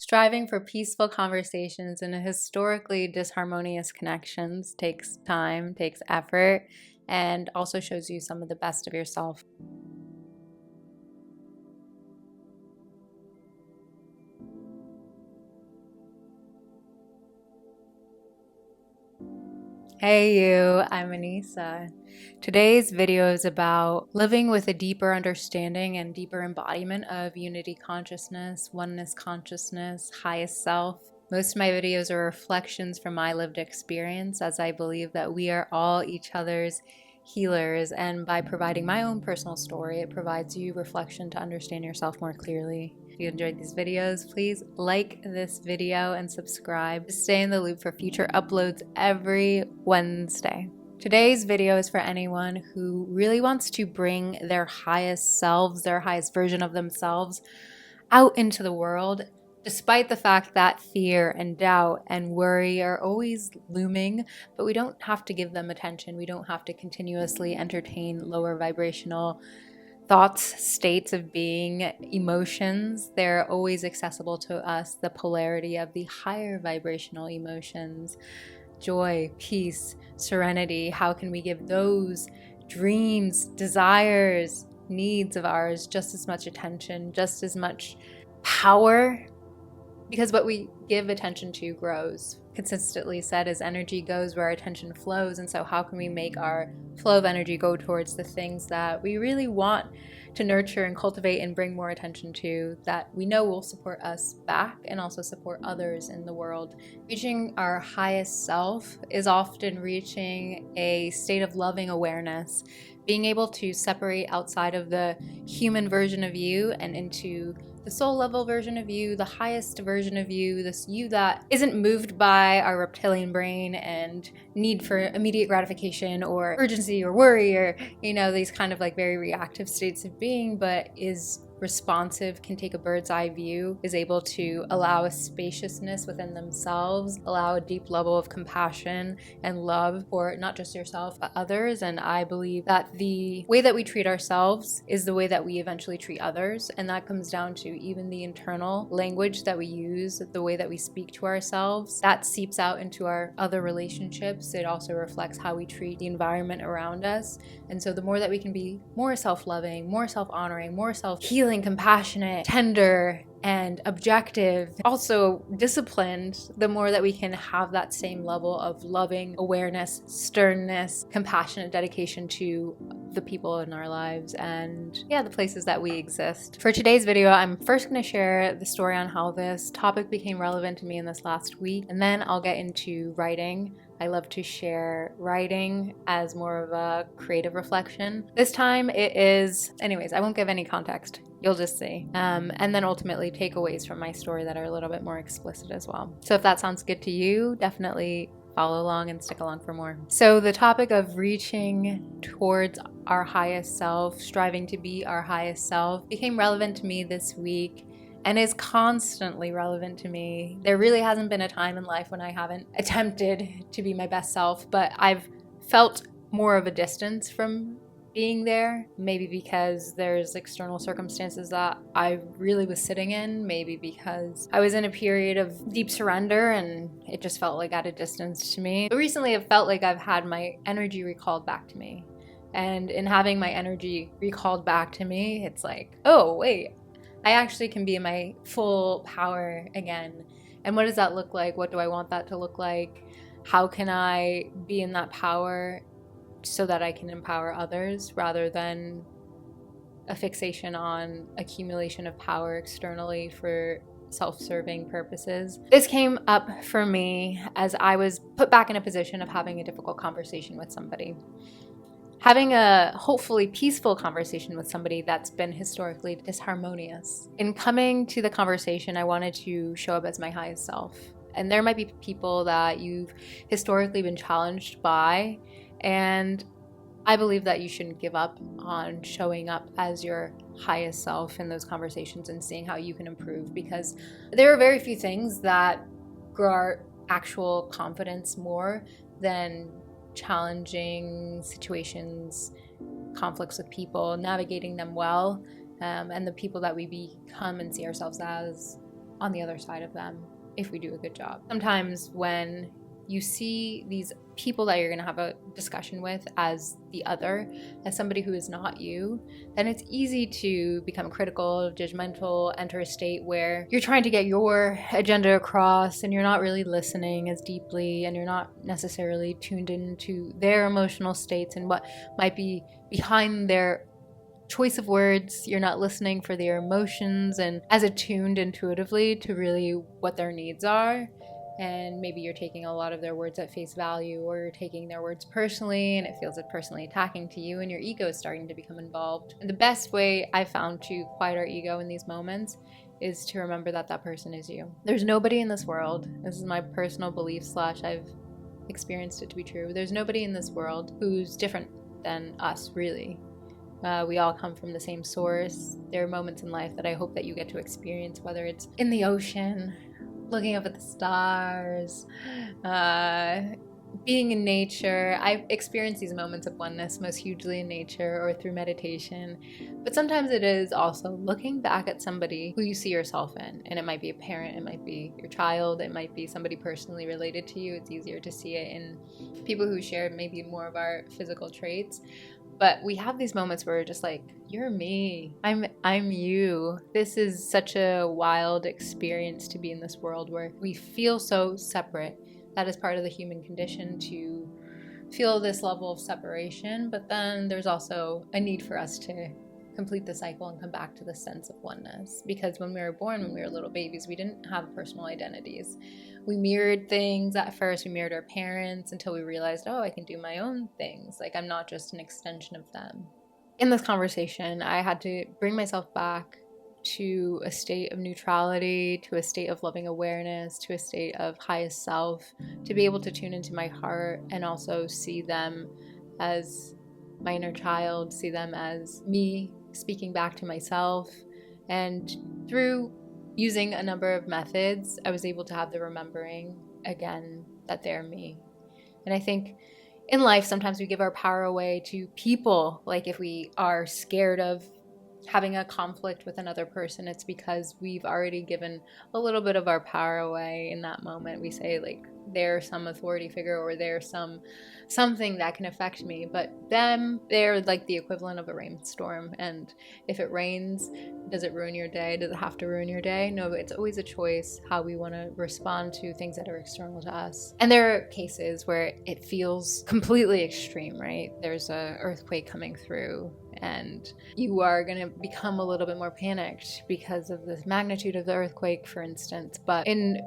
Striving for peaceful conversations in historically disharmonious connections takes time, takes effort, and also shows you some of the best of yourself. Hey you, I'm Anissa. Today's video is about living with a deeper understanding and deeper embodiment of unity consciousness, oneness consciousness, highest self. Most of my videos are reflections from my lived experience, as I believe that we are all each other's healers, and by providing my own personal story, it provides you reflection to understand yourself more clearly. If you enjoyed these videos, please like this video and subscribe to stay in the loop for future uploads every Wednesday. Today's video is for anyone who really wants to bring their highest selves, their highest version of themselves out into the world, despite the fact that fear and doubt and worry are always looming, but we don't have to give them attention. We don't have to continuously entertain lower vibrational thoughts, states of being, emotions. They're always accessible to us. The polarity of the higher vibrational emotions, joy, peace, serenity. How can we give those dreams, desires, needs of ours just as much attention, just as much power? Because what we give attention to grows. Consistently said, as energy goes where our attention flows. And so how can we make our flow of energy go towards the things that we really want to nurture and cultivate and bring more attention to, that we know will support us back and also support others in the world? Reaching our highest self is often reaching a state of loving awareness, being able to separate outside of the human version of you and into the soul level version of you, the highest version of you, this you that isn't moved by our reptilian brain and need for immediate gratification or urgency or worry or, these kind of like very reactive states of being, but is responsive, can take a bird's eye view, is able to allow a spaciousness within themselves, allow a deep level of compassion and love for not just yourself, but others. And I believe that the way that we treat ourselves is the way that we eventually treat others. And that comes down to even the internal language that we use, the way that we speak to ourselves. That seeps out into our other relationships. It also reflects how we treat the environment around us. And so the more that we can be more self-loving, more self-honoring, more self-healing, compassionate, tender, and objective, also disciplined, the more that we can have that same level of loving awareness, sternness, compassionate dedication to the people in our lives and the places that we exist. For today's video, I'm first going to share the story on how this topic became relevant to me in this last week, and then I'll get into writing. I love to share writing as more of a creative reflection. This time it is, anyways, I won't give any context. You'll just see. And then ultimately takeaways from my story that are a little bit more explicit as well. So if that sounds good to you, definitely follow along and stick along for more. So the topic of reaching towards our highest self, striving to be our highest self, became relevant to me this week and is constantly relevant to me. There really hasn't been a time in life when I haven't attempted to be my best self, but I've felt more of a distance from being there, maybe because there's external circumstances that I really was sitting in, maybe because I was in a period of deep surrender and it just felt like at a distance to me. But recently it felt like I've had my energy recalled back to me. And in having my energy recalled back to me, it's like, oh wait, I actually can be in my full power again. And what does that look like? What do I want that to look like? How can I be in that power so that I can empower others rather than a fixation on accumulation of power externally for self-serving purposes? This came up for me as I was put back in a position of having a difficult conversation with somebody. Having a hopefully peaceful conversation with somebody that's been historically disharmonious. In coming to the conversation, I wanted to show up as my highest self. And there might be people that you've historically been challenged by, and I believe that you shouldn't give up on showing up as your highest self in those conversations and seeing how you can improve, because there are very few things that grow our actual confidence more than challenging situations, conflicts with people, navigating them well, and the people that we become and see ourselves as on the other side of them if we do a good job. Sometimes when you see these people that you're going to have a discussion with as the other, as somebody who is not you, then it's easy to become critical, judgmental, enter a state where you're trying to get your agenda across and you're not really listening as deeply, and you're not necessarily tuned into their emotional states and what might be behind their choice of words. You're not listening for their emotions and as attuned intuitively to really what their needs are. And maybe you're taking a lot of their words at face value, or you're taking their words personally and it feels like personally attacking to you, and your ego is starting to become involved. And the best way I found to quiet our ego in these moments is to remember that that person is you. There's nobody in this world, this is my personal belief / I've experienced it to be true, there's nobody in this world who's different than us, really. We all come from the same source. There are moments in life that I hope that you get to experience, whether it's in the ocean, looking up at the stars, being in nature. I've experienced these moments of oneness most hugely in nature or through meditation. But sometimes it is also looking back at somebody who you see yourself in. And it might be a parent, it might be your child, it might be somebody personally related to you. It's easier to see it in people who share maybe more of our physical traits. But we have these moments where we're just like, you're me, I'm you. This is such a wild experience to be in this world where we feel so separate. That is part of the human condition, to feel this level of separation. But then there's also a need for us to complete the cycle and come back to the sense of oneness. Because when we were born, when we were little babies, we didn't have personal identities. We mirrored things at first. We mirrored our parents until we realized, oh, I can do my own things. Like, I'm not just an extension of them. In this conversation, I had to bring myself back to a state of neutrality, to a state of loving awareness, to a state of highest self, to be able to tune into my heart and also see them as my inner child, see them as me speaking back to myself. And through using a number of methods, I was able to have the remembering again that they're me. And I think in life, sometimes we give our power away to people. Like if we are scared of having a conflict with another person, it's because we've already given a little bit of our power away in that moment. We say like, they're some authority figure, or they're something that can affect me, but them, they're like the equivalent of a rainstorm. And if it rains, does it ruin your day? Does it have to ruin your day? No, it's always a choice how we want to respond to things that are external to us. And there are cases where it feels completely extreme, right? There's an earthquake coming through and you are going to become a little bit more panicked because of the magnitude of the earthquake, for instance. But in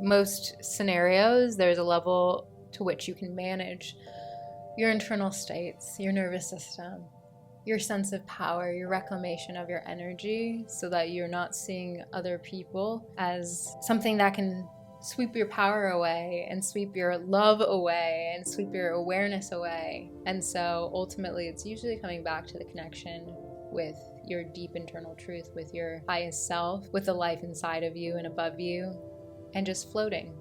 most scenarios, there's a level to which you can manage your internal states, your nervous system, your sense of power, your reclamation of your energy, so that you're not seeing other people as something that can sweep your power away and sweep your love away and sweep your awareness away. And so ultimately, it's usually coming back to the connection with your deep internal truth, with your highest self, with the life inside of you and above you, and just floating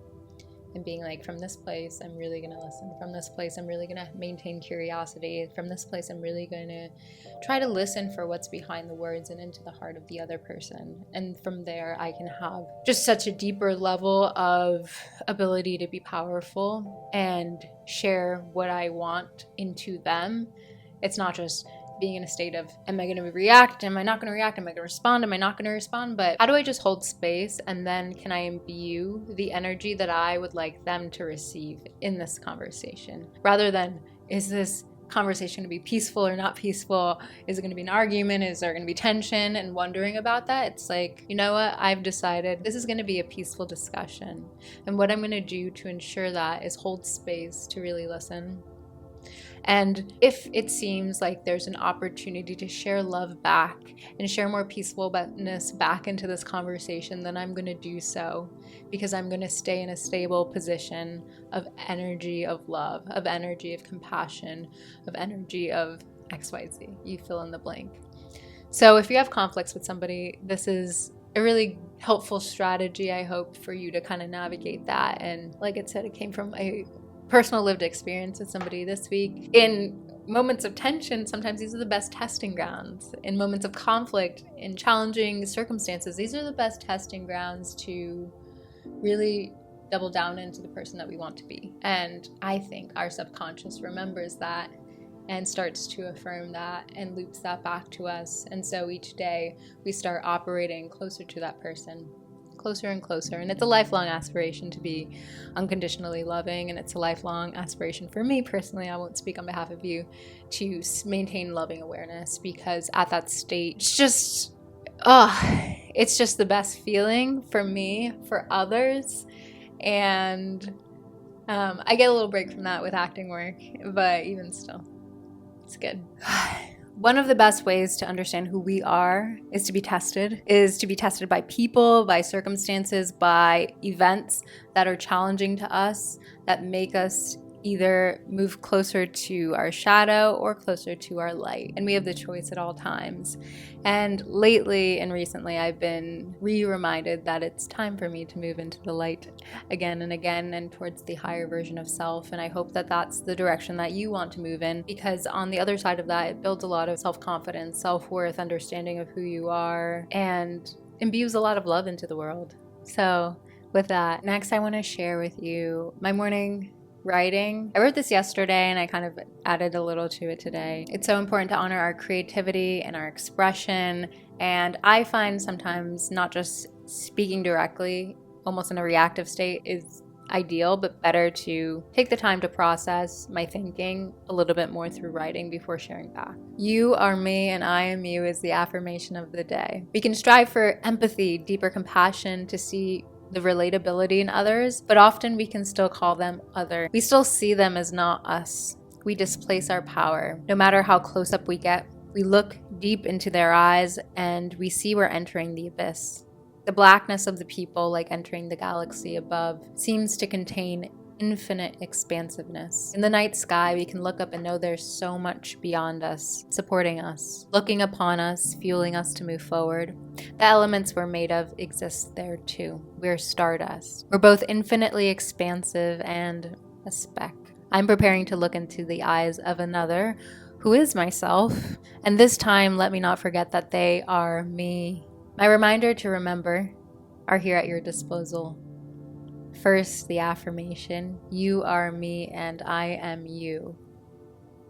and being like, from this place, I'm really going to listen. From this place, I'm really going to maintain curiosity. From this place, I'm really going to try to listen for what's behind the words and into the heart of the other person. And from there, I can have just such a deeper level of ability to be powerful and share what I want into them. It's not just being in a state of, am I going to react? Am I not going to react? Am I going to respond? Am I not going to respond? But how do I just hold space, and then can I imbue the energy that I would like them to receive in this conversation? Rather than, is this conversation going to be peaceful or not peaceful? Is it going to be an argument? Is there going to be tension? And wondering about that, it's like, you know what? I've decided this is going to be a peaceful discussion. And what I'm going to do to ensure that is hold space to really listen. And if it seems like there's an opportunity to share love back and share more peacefulness back into this conversation, then I'm going to do so, because I'm going to stay in a stable position of energy of love, of energy of compassion, of energy of XYZ. You fill in the blank. So if you have conflicts with somebody, this is a really helpful strategy, I hope, for you to kind of navigate that. And like I said, it came from a personal lived experience with somebody this week. In moments of tension, sometimes these are the best testing grounds. In moments of conflict, in challenging circumstances, these are the best testing grounds to really double down into the person that we want to be. And I think our subconscious remembers that and starts to affirm that and loops that back to us. And so each day we start operating closer to that person, closer and closer. And it's a lifelong aspiration to be unconditionally loving. And it's a lifelong aspiration for me personally, I won't speak on behalf of you, to maintain loving awareness, because at that state, it's just the best feeling for me, for others. And I get a little break from that with acting work, but even still, it's good. One of the best ways to understand who we are is to be tested by people, by circumstances, by events that are challenging to us, that make us either move closer to our shadow or closer to our light. And we have the choice at all times. And lately and recently, I've been reminded that it's time for me to move into the light again and again and towards the higher version of self. And I hope that that's the direction that you want to move in, because on the other side of that, it builds a lot of self-confidence, self-worth, understanding of who you are, and imbues a lot of love into the world. So with that, next I want to share with you my morning writing. I wrote this yesterday and I kind of added a little to it today. It's so important to honor our creativity and our expression. And I find sometimes not just speaking directly, almost in a reactive state, is ideal, but better to take the time to process my thinking a little bit more through writing before sharing back. You are me and I am you is the affirmation of the day. We can strive for empathy, deeper compassion, to see the relatability in others, but often we can still call them other. We still see them as not us. We displace our power. No matter how close up we get, we look deep into their eyes and we see we're entering the abyss. The blackness of the people, like entering the galaxy above, seems to contain infinite expansiveness. In the night sky, we can look up and know there's so much beyond us, supporting us, looking upon us, fueling us to move forward. The elements we're made of exist there too. We're stardust. We're both infinitely expansive and a speck. I'm preparing to look into the eyes of another, who is myself, and this time let me not forget that they are me. My reminder to remember are here at your disposal. First, the affirmation, you are me and I am you.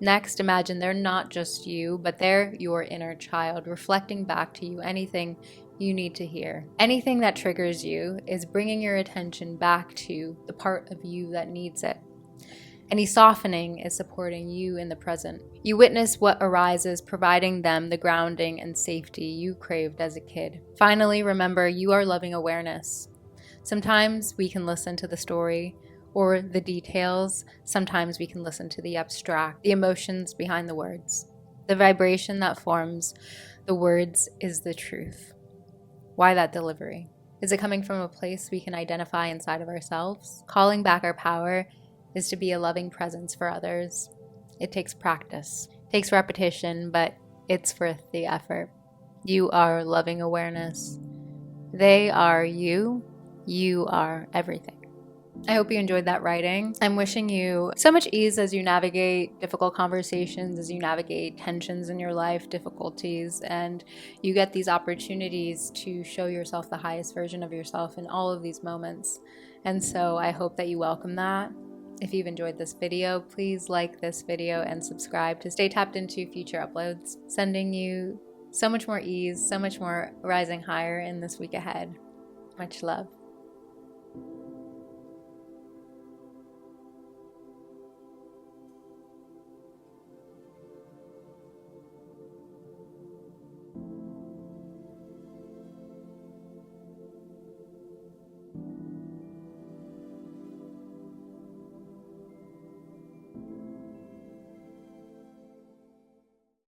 Next, imagine they're not just you, but they're your inner child, reflecting back to you anything you need to hear. Anything that triggers you is bringing your attention back to the part of you that needs it. Any softening is supporting you in the present. You witness what arises, providing them the grounding and safety you craved as a kid. Finally, remember you are loving awareness. Sometimes we can listen to the story or the details. Sometimes we can listen to the abstract, the emotions behind the words. The vibration that forms the words is the truth. Why that delivery? Is it coming from a place we can identify inside of ourselves? Calling back our power is to be a loving presence for others. It takes practice, it takes repetition, but it's worth the effort. You are loving awareness. They are you. You are everything. I hope you enjoyed that writing. I'm wishing you so much ease as you navigate difficult conversations, as you navigate tensions in your life, difficulties, and you get these opportunities to show yourself the highest version of yourself in all of these moments. And so I hope that you welcome that. If you've enjoyed this video, please like this video and subscribe to stay tapped into future uploads. Sending you so much more ease, so much more rising higher in this week ahead. Much love.